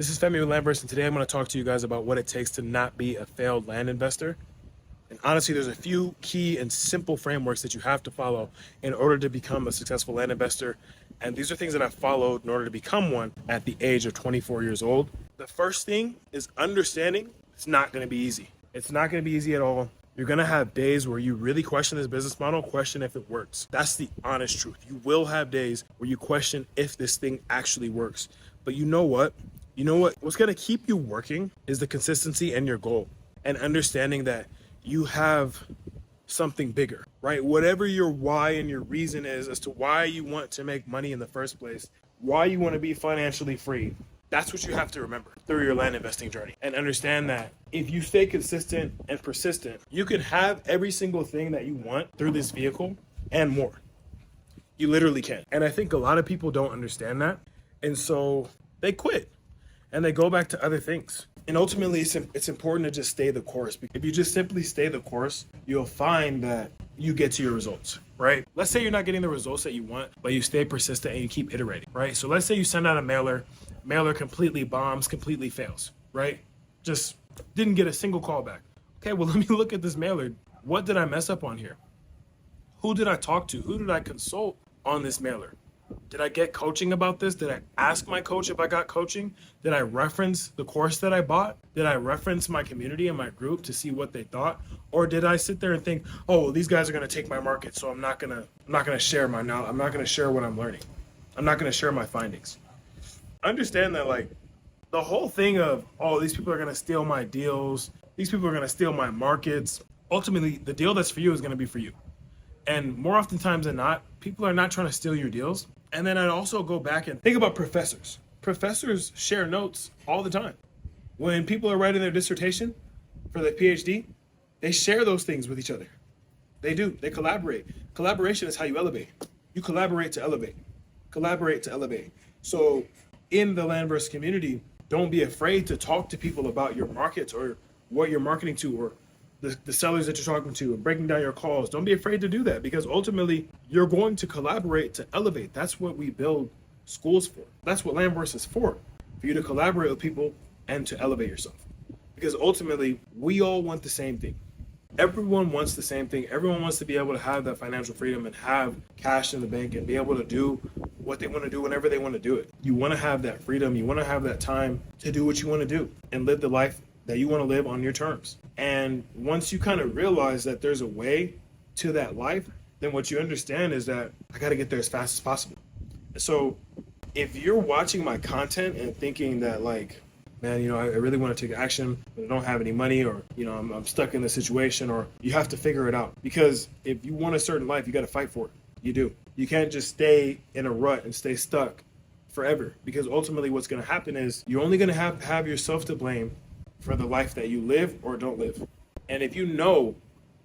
This is Femi with Landverse, and today I'm going to talk to you guys about what it takes to not be a failed land investor. And honestly, there's a few key and simple frameworks that you have to follow in order to become a successful land investor. And these are things that I've followed in order to become one at the age of 24 years old. The first thing is understanding it's not going to be easy. It's not going to be easy at all. You're going to have days where you really question this business model, question if it works. That's the honest truth. You will have days where you question if this thing actually works. But you know what? What's going to keep you working is the consistency and your goal, and understanding that you have something bigger, right? Whatever your why and your reason is as to why you want to make money in the first place, why you want to be financially free, that's what you have to remember through your land investing journey. And understand that if you stay consistent and persistent, you can have every single thing that you want through this vehicle and more. You literally can. And I think a lot of people don't understand that. And so they quit and they go back to other things. And ultimately, it's important to just stay the course. If you just simply stay the course, you'll find that you get to your results, right? Let's say you're not getting the results that you want, but you stay persistent and you keep iterating, right? So let's say you send out a mailer completely bombs, completely fails, right? Just didn't get a single call back. Okay, well, let me look at this mailer. What did I mess up on here? Who did I talk to? Who did I consult on this mailer? Did I get coaching about this? Did I ask my coach if I got coaching? Did I reference the course that I bought? Did I reference my community and my group to see what they thought? Or did I sit there and think, oh, well, these guys are going to take my market, so I'm not going to share my knowledge. I'm not going to share what I'm learning. I'm not going to share my findings. Understand that, like, the whole thing of, oh, these people are going to steal my deals. These people are going to steal my markets. Ultimately, the deal that's for you is going to be for you. And more oftentimes than not, people are not trying to steal your deals. And then I'd also go back and think about professors. Professors share notes all the time. When people are writing their dissertation for their PhD, they share those things with each other. They do. They collaborate. Collaboration is how you elevate. You collaborate to elevate. Collaborate to elevate. So in the Landverse community, don't be afraid to talk to people about your markets or what you're marketing to, or the sellers that you're talking to, and breaking down your calls. Don't be afraid to do that, because ultimately you're going to collaborate to elevate. That's what we build schools for. That's what Landverse is for you to collaborate with people and to elevate yourself. Because ultimately we all want the same thing. Everyone wants the same thing. Everyone wants to be able to have that financial freedom and have cash in the bank and be able to do what they want to do whenever they want to do it. You want to have that freedom. You want to have that time to do what you want to do and live the life that you want to live on your terms. And once you kind of realize that there's a way to that life, then what you understand is that I got to get there as fast as possible. So if you're watching my content and thinking that, like, man, I really want to take action, but I don't have any money, or, I'm stuck in this situation, or you have to figure it out. Because if you want a certain life, you got to fight for it. You do. You can't just stay in a rut and stay stuck forever, because ultimately what's going to happen is you're only going to have yourself to blame for the life that you live or don't live. And if you know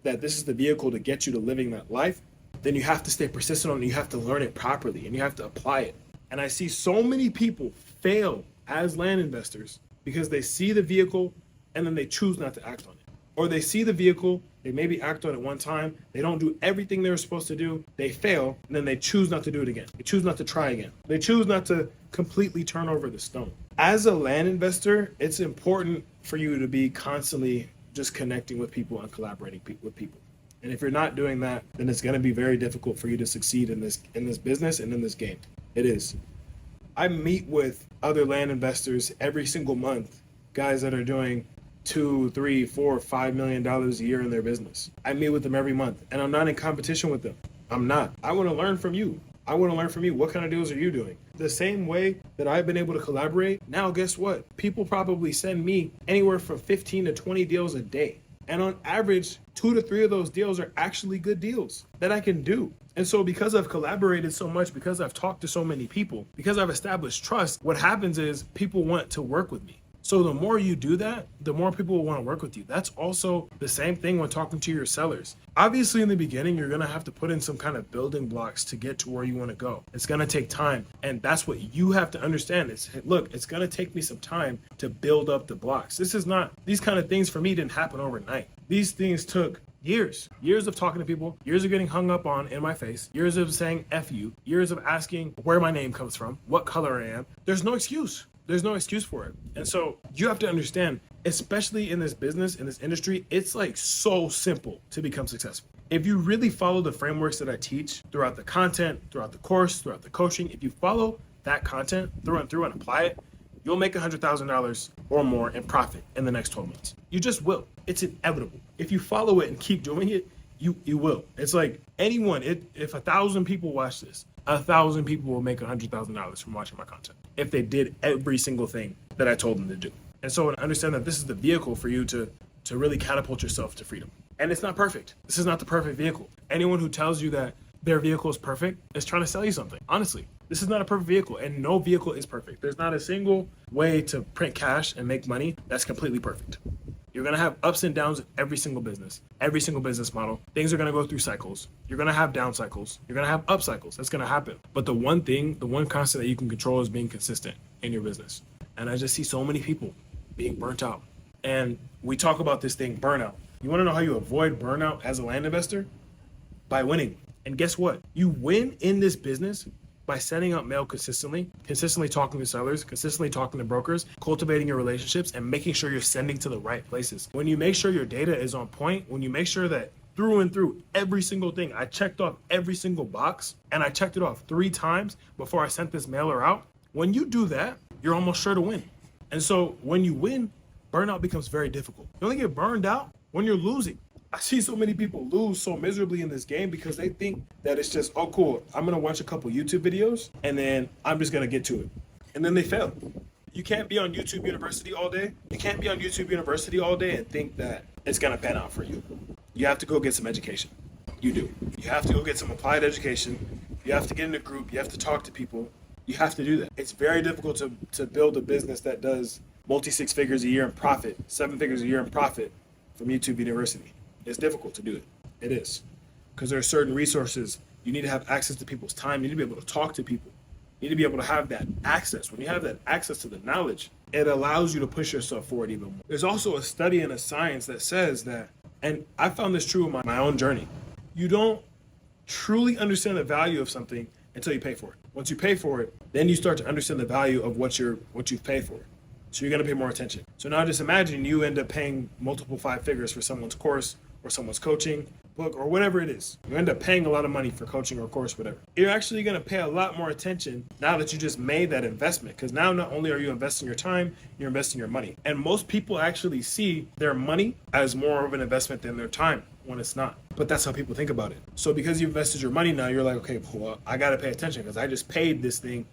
that this is the vehicle to get you to living that life, then you have to stay persistent on it. You have to learn it properly and you have to apply it. And I see so many people fail as land investors because they see the vehicle and then they choose not to act on it. Or they see the vehicle, they maybe act on it one time, they don't do everything they're supposed to do, they fail, and then they choose not to do it again. They choose not to try again. They choose not to completely turn over the stone. As a land investor, it's important for you to be constantly just connecting with people and collaborating with people. And if you're not doing that, then it's going to be very difficult for you to succeed in this business and in this game. It is. I meet with other land investors every single month, guys that are doing $2, $3, $4, $5 million a year in their business. I meet with them every month, and I'm not in competition with them. I'm not. I want to learn from you. I want to learn from you. What kind of deals are you doing? The same way that I've been able to collaborate, now guess what? People probably send me anywhere from 15 to 20 deals a day. And on average, 2 to 3 of those deals are actually good deals that I can do. And so because I've collaborated so much, because I've talked to so many people, because I've established trust, what happens is people want to work with me. So the more you do that, the more people will want to work with you. That's also the same thing when talking to your sellers. Obviously, in the beginning, you're going to have to put in some kind of building blocks to get to where you want to go. It's going to take time. And that's what you have to understand is, look, it's going to take me some time to build up the blocks. These kind of things for me didn't happen overnight. These things took years of talking to people, years of getting hung up on in my face, years of saying F you, years of asking where my name comes from, what color I am. There's no excuse. There's no excuse for it. And so you have to understand, especially in this business, in this industry, it's like so simple to become successful. If you really follow the frameworks that I teach throughout the content, throughout the course, throughout the coaching, if you follow that content through and through and apply it, you'll make $100,000 or more in profit in the next 12 months. You just will. It's inevitable. If you follow it and keep doing it, you will. It's like anyone, if 1,000 people watch this, 1,000 people will make $100,000 from watching my content if they did every single thing that I told them to do. And so understand that this is the vehicle for you to really catapult yourself to freedom. And it's not perfect. This is not the perfect vehicle. Anyone who tells you that their vehicle is perfect is trying to sell you something. Honestly, this is not a perfect vehicle, and no vehicle is perfect. There's not a single way to print cash and make money that's completely perfect. You're going to have ups and downs in every single business model. Things are going to go through cycles. You're going to have down cycles. You're going to have up cycles. That's going to happen. But the one constant that you can control is being consistent in your business. And I just see so many people being burnt out. And we talk about this thing, burnout. You want to know how you avoid burnout as a land investor? By winning. And guess what? You win in this business by setting up mail consistently talking to sellers, consistently talking to brokers, cultivating your relationships, and making sure you're sending to the right places. When you make sure your data is on point, when you make sure that through and through every single thing, I checked off every single box, and I checked it off 3 times before I sent this mailer out, when you do that, you're almost sure to win. And so when you win, burnout becomes very difficult. You only get burned out when you're losing. I see so many people lose so miserably in this game because they think that it's just, oh, cool, I'm going to watch a couple YouTube videos and then I'm just going to get to it. And then they fail. You can't be on YouTube University all day. You can't be on YouTube University all day and think that it's going to pan out for you. You have to go get some education. You do. You have to go get some applied education. You have to get in a group. You have to talk to people. You have to do that. It's very difficult to build a business that does multi-6 figures a year in profit, 7 figures a year in profit from YouTube University. It's difficult to do it. It is. Because there are certain resources. You need to have access to people's time. You need to be able to talk to people. You need to be able to have that access. When you have that access to the knowledge, it allows you to push yourself forward even more. There's also a study and a science that says that, and I found this true in my own journey, you don't truly understand the value of something until you pay for it. Once you pay for it, then you start to understand the value of what you've paid for. So you're going to pay more attention. So now just imagine you end up paying multiple 5 figures for someone's course or someone's coaching book or whatever it is. You end up paying a lot of money for coaching or course, whatever. You're actually going to pay a lot more attention now that you just made that investment, because now not only are you investing your time, you're investing your money. And most people actually see their money as more of an investment than their time when it's not. But that's how people think about it. So because you invested your money now, you're like, okay, well, I got to pay attention because I just paid this thing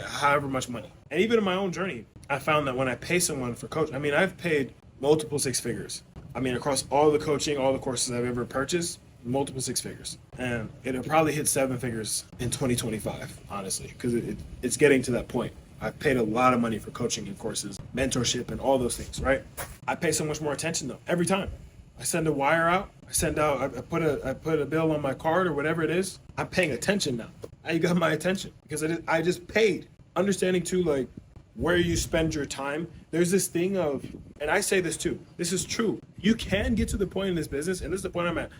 however much money. And even in my own journey, I found that when I pay someone for coaching, I've paid multiple 6 figures. Across all the coaching, all the courses I've ever purchased, multiple 6 figures. And it'll probably hit 7 figures in 2025, honestly, because it's getting to that point. I've paid a lot of money for coaching and courses, mentorship, and all those things, right? I pay so much more attention, though, every time. I send a wire out, I put a bill on my card or whatever it is. I'm paying attention now. You got my attention because I just paid. Understanding, too, like, where you spend your time. There's this thing of, and I say this too, this is true. You can get to the point in this business, and this is the point I'm at.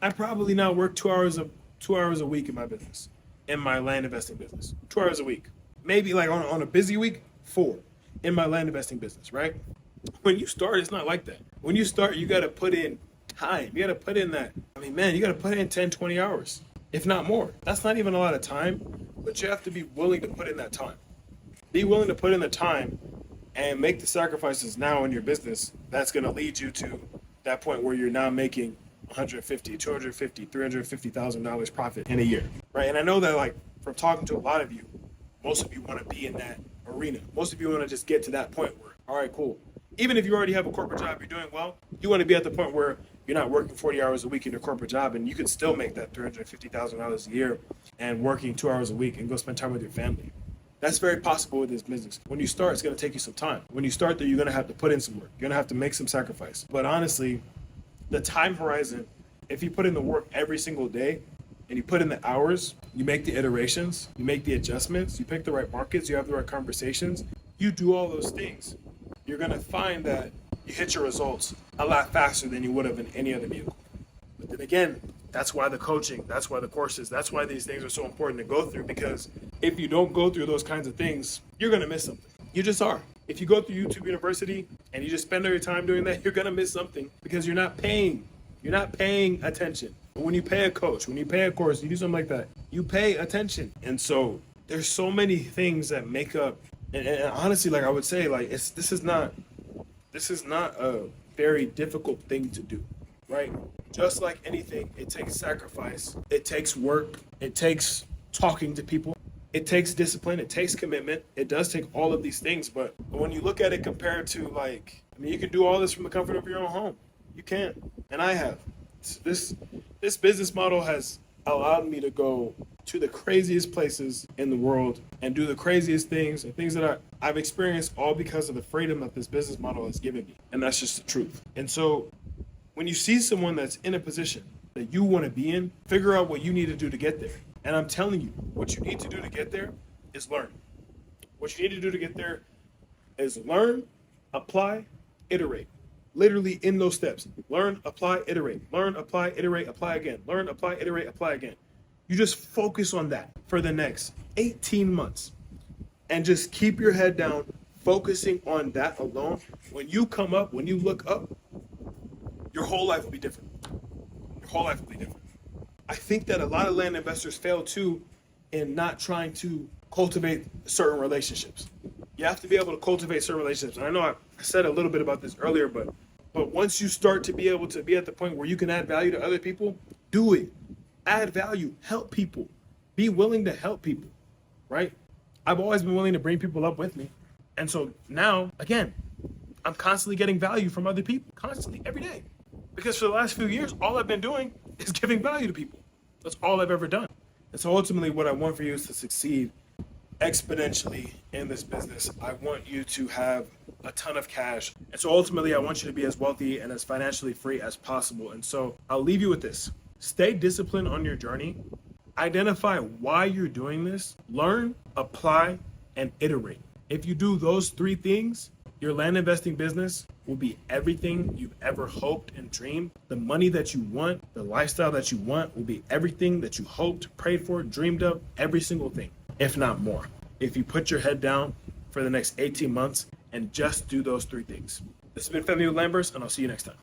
I probably now work 2 hours a week in my business, in my land investing business. 2 hours a week. Maybe like on a busy week, 4 in my land investing business, right? When you start, it's not like that. When you start, you got to put in time. You got to put in that. You got to put in 10, 20 hours, if not more. That's not even a lot of time, but you have to be willing to put in that time. Be willing to put in the time and make the sacrifices now in your business. That's going to lead you to that point where you're now making $150,000, $250,000, $350,000 profit in a year, right? And I know that, like, from talking to a lot of you, most of you want to be in that arena. Most of you want to just get to that point where, all right, cool. Even if you already have a corporate job, you're doing well, you want to be at the point where you're not working 40 hours a week in your corporate job, and you can still make that $350,000 a year and working 2 hours a week and go spend time with your family. That's very possible with this business. When you start, it's going to take you some time. When you start, though, you're going to have to put in some work. You're going to have to make some sacrifice. But honestly, the time horizon, if you put in the work every single day and you put in the hours, you make the iterations, you make the adjustments, you pick the right markets, you have the right conversations, you do all those things, you're going to find that you hit your results a lot faster than you would have in any other vehicle. But then again, that's why the coaching, that's why the courses, that's why these things are so important to go through, because if you don't go through those kinds of things, you're going to miss something. You just are. If you go through YouTube University and you just spend all your time doing that, you're gonna miss something because you're not paying. You're not paying attention. But when you pay a coach, when you pay a course, you do something like that, you pay attention. And so there's so many things that make up. And honestly, like I would say, like this is not a very difficult thing to do, right? Just like anything, it takes sacrifice, it takes work, it takes talking to people. It takes discipline, it takes commitment, it does take all of these things, but when you look at it compared to like, I mean, you can do all this from the comfort of your own home. You can, and I have. This business model has allowed me to go to the craziest places in the world and do the craziest things and things that I've experienced all because of the freedom that this business model has given me, and that's just the truth. And so when you see someone that's in a position that you want to be in, figure out what you need to do to get there. And I'm telling you, what you need to do to get there is learn. What you need to do to get there is learn, apply, iterate. Literally in those steps. Learn, apply, iterate. Learn, apply, iterate, apply again. Learn, apply, iterate, apply again. You just focus on that for the next 18 months. And just keep your head down, focusing on that alone. When you come up, when you look up, your whole life will be different. Your whole life will be different. I think that a lot of land investors fail too in not trying to cultivate certain relationships. You have to be able to cultivate certain relationships. And I know I said a little bit about this earlier, but once you start to be able to be at the point where you can add value to other people, do it. Add value, help people. Be willing to help people, right? I've always been willing to bring people up with me. And so now, again, I'm constantly getting value from other people, constantly, every day. Because for the last few years, all I've been doing is giving value to people. That's all I've ever done. And so ultimately what I want for you is to succeed exponentially in this business. I want you to have a ton of cash. And so ultimately I want you to be as wealthy and as financially free as possible. And so I'll leave you with this. Stay disciplined on your journey. Identify why you're doing this. Learn, apply, and iterate. If you do those three things, your land investing business will be everything you've ever hoped and dreamed. The money that you want, the lifestyle that you want will be everything that you hoped, prayed for, dreamed of, every single thing, if not more. If you put your head down for the next 18 months and just do those three things. This has been Femi with Lambers, and I'll see you next time.